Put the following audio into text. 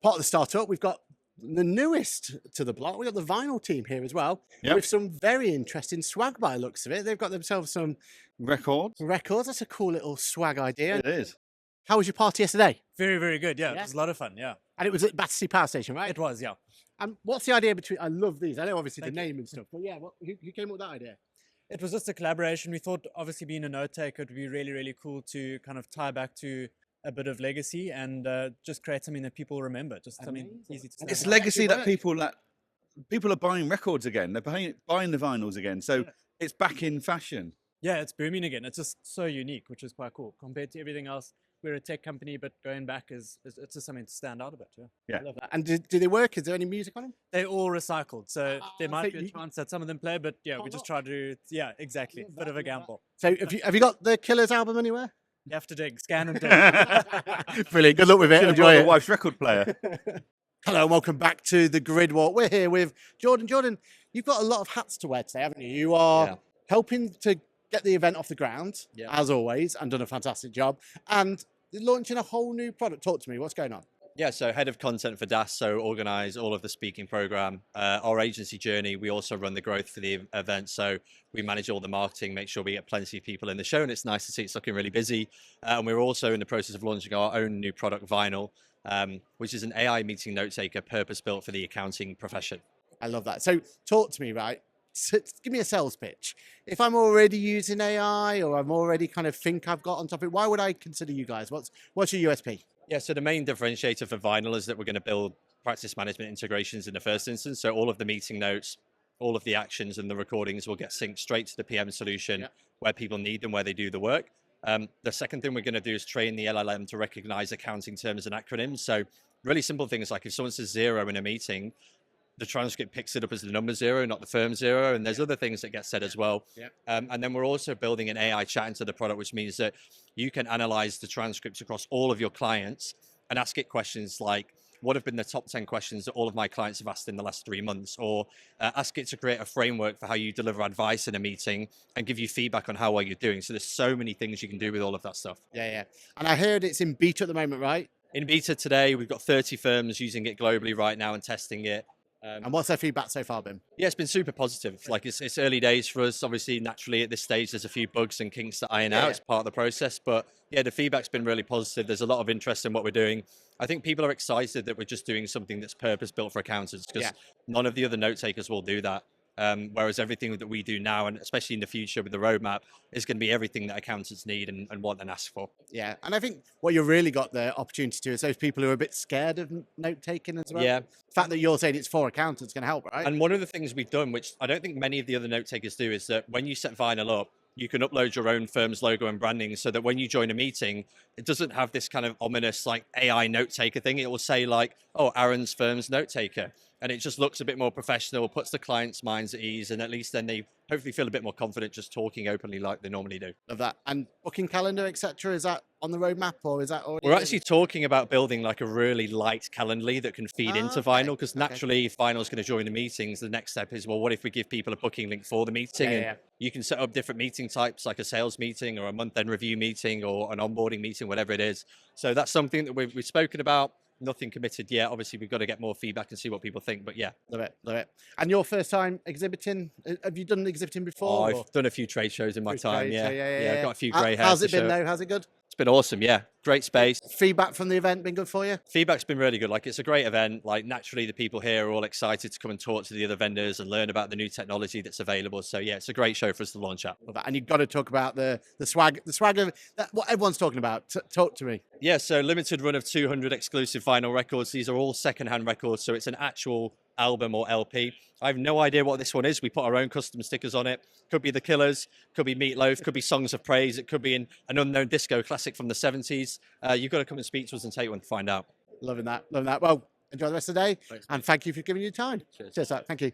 part of the startup, we've got the newest to the block. We've got the vinyl team here as well, with some very interesting swag by the looks of it. They've got themselves some records. That's a cool little swag idea. It is. How was your party yesterday? Very, very good. Yeah, it was a lot of fun. Yeah. And it was at Battersea Power Station, right? It was, yeah. And what's the idea between, I love these. I know obviously the name and stuff, but yeah, who came up with that idea? It was just a collaboration. We thought, obviously, being a note taker, it would be really, really cool to kind of tie back to a bit of legacy and just create something that people remember. Just something easy to stand. It's legacy that people are buying records again. They're buying the vinyls again. So it's back in fashion. Yeah, it's booming again. It's just so unique, which is quite cool compared to everything else. We're a tech company, but going back it's just something to stand out a bit. Yeah. I love that. And do they work? Is there any music on them? They're all recycled, so there might be a chance that some of them play, but yeah, we just try to exactly. Bit of a gamble. So have you got the Killers album anywhere? You have to dig, scan and dig. Brilliant. Good luck with it. Enjoy it. Your wife's record player. Hello and welcome back to the Gridwalk. We're here with Jordan. Jordan, you've got a lot of hats to wear today, haven't you? You are helping to get the event off the ground, as always, and done a fantastic job. And launching a whole new product. Talk to me. What's going on? Yeah, so head of content for DAS, so organize all of the speaking program. Our agency journey, we also run the growth for the event. So we manage all the marketing, make sure we get plenty of people in the show, and it's nice to see it's looking really busy. And we're also in the process of launching our own new product, Vinyl, which is an AI meeting note taker purpose-built for the accounting profession. I love that. So talk to me, right? So give me a sales pitch. If I'm already using AI or I'm already kind of think I've got on top of it, why would I consider you guys? What's your USP? Yeah, so the main differentiator for Vinyl is that we're going to build practice management integrations in the first instance. So all of the meeting notes, all of the actions and the recordings will get synced straight to the PM solution where people need them, where they do the work. The second thing we're going to do is train the LLM to recognize accounting terms and acronyms. So really simple things like if someone says zero in a meeting, the transcript picks it up as the number zero, not the firm zero. And there's other things that get said as well. And then we're also building an AI chat into the product, which means that you can analyze the transcripts across all of your clients and ask it questions like, what have been the top 10 questions that all of my clients have asked in the last 3 months? Or ask it to create a framework for how you deliver advice in a meeting and give you feedback on how well you're doing. So there's so many things you can do with all of that stuff. Yeah. And I heard it's in beta at the moment, right? In beta today, we've got 30 firms using it globally right now and testing it. And what's their feedback so far been? Yeah, it's been super positive. Like it's early days for us. Obviously, naturally at this stage, there's a few bugs and kinks to iron out. It's part of the process. But yeah, the feedback's been really positive. There's a lot of interest in what we're doing. I think people are excited that we're just doing something that's purpose built for accountants because none of the other note takers will do that. Whereas everything that we do now, and especially in the future with the roadmap, is going to be everything that accountants need and want and ask for. Yeah, and I think what you really got the opportunity to is those people who are a bit scared of note taking as well. Yeah. The fact that you're saying it's for accountants can help, right? And one of the things we've done, which I don't think many of the other note takers do, is that when you set Vinyl up, you can upload your own firm's logo and branding so that when you join a meeting, it doesn't have this kind of ominous like AI note taker thing. It will say like, oh, Aaron's firm's note taker. And it just looks a bit more professional, puts the client's minds at ease, and at least then they hopefully feel a bit more confident just talking openly like they normally do. Love that. And booking calendar, etc. Is that on the roadmap or is that already? We're actually talking about building like a really light Calendly that can feed into Vinyl because naturally if Vinyl's going to join the meetings, the next step is, well, what if we give people a booking link for the meeting? And you can set up different meeting types like a sales meeting or a month-end review meeting or an onboarding meeting, whatever it is. So that's something that we've spoken about. Nothing committed yet. Obviously, we've got to get more feedback and see what people think. But yeah. Love it. And your first time exhibiting, have you done exhibiting before? I've done a few trade shows in my time. Yeah. Got a few grey hairs. How's it been though? How's it good? It's been awesome. Yeah. Great space. Feedback from the event been good for you? Feedback's been really good. Like it's a great event. Like naturally the people here are all excited to come and talk to the other vendors and learn about the new technology that's available. So yeah, it's a great show for us to launch at. And you've got to talk about the swag of that, what everyone's talking about. Talk to me. Yeah, so limited run of 200 exclusive vinyl records. These are all secondhand records. So it's an actual album or LP. I have no idea what this one is. We put our own custom stickers on it. Could be The Killers, could be Meatloaf, could be Songs of Praise. It could be an unknown disco classic from the 70s. You've got to come and speak to us and take one to find out. Loving that. Well, enjoy the rest of the day. Thanks, and thank you for giving your time. Cheers. Cheers, thank you.